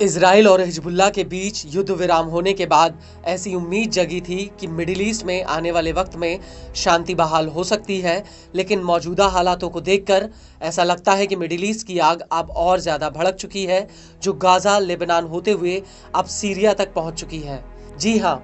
Israel और Hezbollah के बीच युद्ध विराम होने के बाद ऐसी उम्मीद जगी थी कि मिडिल ईस्ट में आने वाले वक्त में शांति बहाल हो सकती है, लेकिन मौजूदा हालातों को देखकर ऐसा लगता है कि मिडिल ईस्ट की आग अब और ज़्यादा भड़क चुकी है, जो गाज़ा, लेबनान होते हुए अब सीरिया तक पहुंच चुकी है। जी हाँ,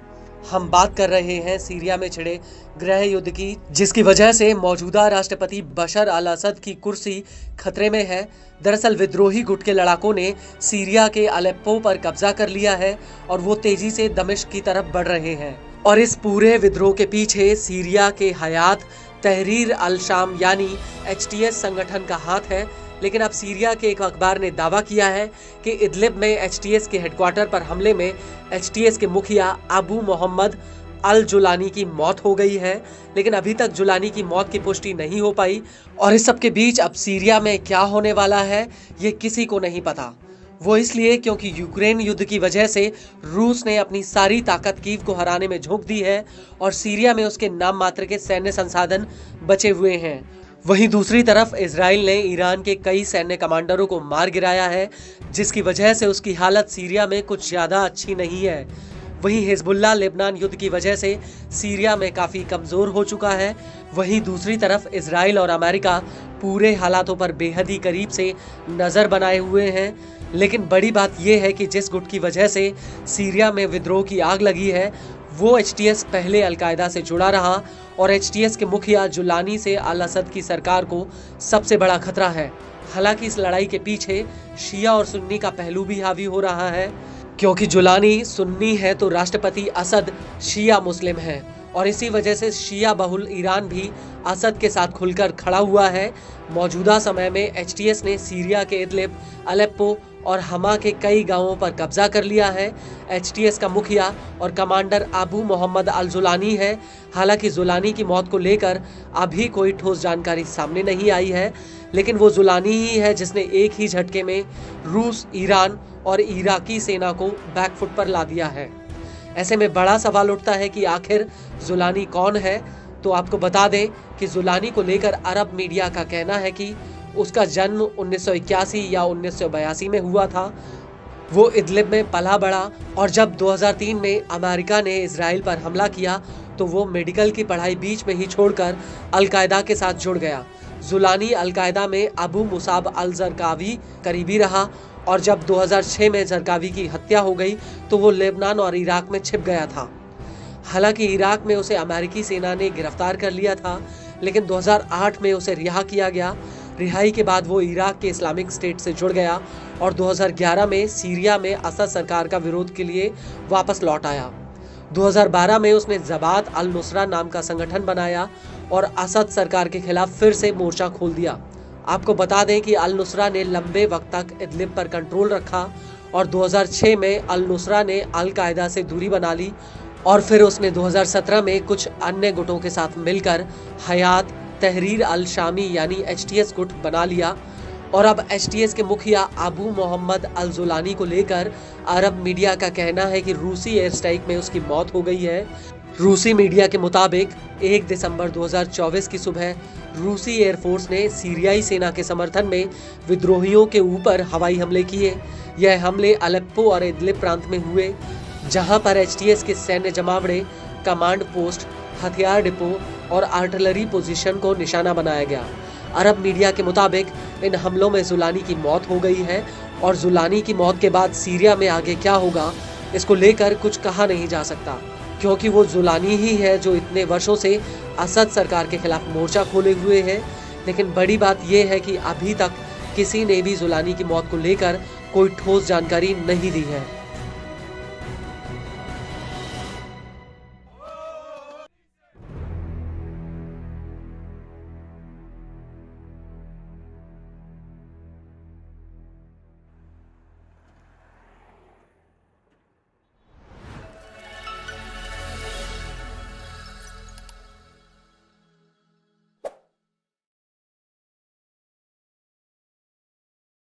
हम बात कर रहे हैं सीरिया में छिड़े गृह युद्ध की, जिसकी वजह से मौजूदा राष्ट्रपति बशर अल असद की कुर्सी खतरे में है। दरअसल विद्रोही गुट के लड़ाकों ने सीरिया के अलेप्पो पर कब्जा कर लिया है और वो तेजी से दमिश्क की तरफ बढ़ रहे हैं। और इस पूरे विद्रोह के पीछे सीरिया के हयात तहरीर अल शाम यानी HTS संगठन का हाथ है। लेकिन अब सीरिया के एक अखबार ने दावा किया है कि इदलिब में HTS के हेडक्वार्टर पर हमले में HTS के मुखिया अबू मोहम्मद अल जुलानी की मौत हो गई है, लेकिन अभी तक जुलानी की मौत की पुष्टि नहीं हो पाई। और इस सब के बीच अब सीरिया में क्या होने वाला है ये किसी को नहीं पता। वो इसलिए क्योंकि यूक्रेन युद्ध की वजह से रूस ने अपनी सारी ताकत कीव को हराने में झोंक दी है और सीरिया में उसके नाम मात्र के सैन्य संसाधन बचे हुए हैं। वहीं दूसरी तरफ इजराइल ने ईरान के कई सैन्य कमांडरों को मार गिराया है, जिसकी वजह से उसकी हालत सीरिया में कुछ ज़्यादा अच्छी नहीं है। वहीं हिजबुल्लाह लेबनान युद्ध की वजह से सीरिया में काफ़ी कमज़ोर हो चुका है। वहीं दूसरी तरफ इजराइल और अमेरिका पूरे हालातों पर बेहद ही करीब से नज़र बनाए हुए हैं। लेकिन बड़ी बात यह है कि जिस गुट की वजह से सीरिया में विद्रोह की आग लगी है, वो HTS पहले अलकायदा से जुड़ा रहा और HTS के मुखिया जुलानी से अल असद की सरकार को सबसे बड़ा खतरा है। हालांकि इस लड़ाई के पीछे शिया और सुन्नी का पहलू भी हावी हो रहा है, क्योंकि जुलानी सुन्नी है तो राष्ट्रपति असद शिया मुस्लिम है और इसी वजह से शिया बहुल ईरान भी असद के साथ खुलकर खड़ा हुआ है। मौजूदा समय में HTS ने सीरिया के इदलिब, अलेप्पो और हमा के कई गांवों पर कब्जा कर लिया है। HTS का मुखिया और कमांडर अबू मोहम्मद अल जुलानी है। हालांकि जुलानी की मौत को लेकर अभी कोई ठोस जानकारी सामने नहीं आई है, लेकिन वो जुलानी ही है जिसने एक ही झटके में रूस, ईरान और इराकी सेना को बैकफुट पर ला दिया है। ऐसे में बड़ा सवाल उठता है कि आखिर जुलानी कौन है। तो आपको बता दें कि जुलानी को लेकर अरब मीडिया का कहना है कि उसका जन्म 1981 या 1982 में हुआ था। वो इदलिब में पला बढ़ा और जब 2003 में अमेरिका ने इजराइल पर हमला किया तो वो मेडिकल की पढ़ाई बीच में ही छोड़कर अलकायदा के साथ जुड़ गया। जुलानी अलकायदा में अबू मुसाब अल जरकावी करीबी रहा और जब 2006 में जरकावी की हत्या हो गई तो वो लेबनान और इराक में छिप गया था। हालांकि इराक में उसे अमेरिकी सेना ने गिरफ्तार कर लिया था, लेकिन 2008 में उसे रिहा किया गया। रिहाई के बाद वो इराक के इस्लामिक स्टेट से जुड़ गया और 2011 में सीरिया में असद सरकार का विरोध के लिए वापस लौट आया। 2012 में उसने जबात अल नुसरा नाम का संगठन बनाया और असद सरकार के खिलाफ फिर से मोर्चा खोल दिया। आपको बता दें कि अल नुसरा ने लंबे वक्त तक इदलिब पर कंट्रोल रखा और 2006 में अल नुसरा ने अल कायदा से दूरी बना ली और फिर उसने 2017 में कुछ अन्य गुटों के साथ मिलकर हयात तहरीर अल शामी यानी HTS गुट बना लिया। और अब HTS के मुखिया अबू मोहम्मद अल जुलानी को लेकर अरब मीडिया का कहना है कि रूसी एयर स्ट्राइक में उसकी मौत हो गई है। रूसी मीडिया के मुताबिक 1 दिसंबर 2024 की सुबह रूसी एयरफोर्स ने सीरियाई सेना के समर्थन में विद्रोहियों के ऊपर हवाई हमले किए। यह हमले अलेप्पो और इदलिब प्रांत में हुए, जहां पर HTS के सैन्य जमावड़े, कमांड पोस्ट, हथियार डिपो और आर्टिलरी पोजीशन को निशाना बनाया गया। अरब मीडिया के मुताबिक इन हमलों में जुलानी की मौत हो गई है और जुलानी की मौत के बाद सीरिया में आगे क्या होगा इसको लेकर कुछ कहा नहीं जा सकता, क्योंकि वो जुलानी ही है जो इतने वर्षों से असद सरकार के खिलाफ मोर्चा खोले हुए है। लेकिन बड़ी बात यह है कि अभी तक किसी ने भी जुलानी की मौत को लेकर कोई ठोस जानकारी नहीं दी है।